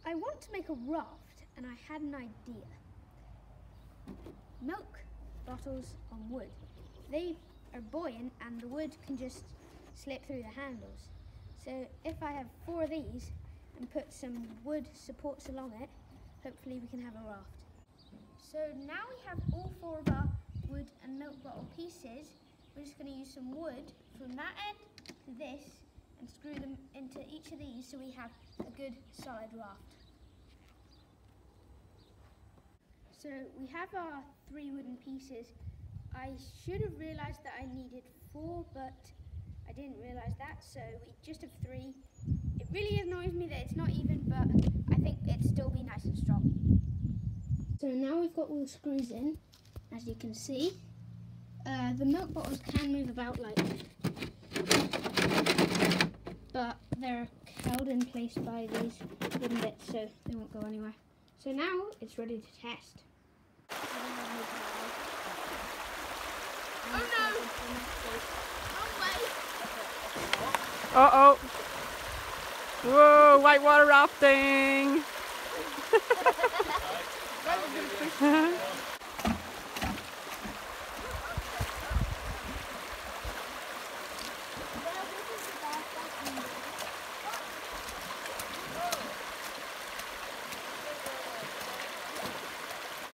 I want to make a raft and I had an idea. Milk bottles on wood. They are buoyant and the wood can just slip through the handles. So if I have 4 of these and put some wood supports along it, hopefully we can have a raft. So now we have all 4 of our wood and milk bottle pieces. We're just going to use some wood from that end to this and screw them into each of these so we have a good solid raft. So we have our 3 wooden pieces. I should have realised that I needed 4, but I didn't realise that, so we just have 3. It really annoys me that it's not even, but I think it'd still be nice and strong. So now we've got all the screws in, as you can see. The milk bottles can move about like this, but they're held in place by these wooden bits, so they won't go anywhere. So now it's ready to test. Oh no! Oh wait! Uh-oh! Whoa, whitewater rafting!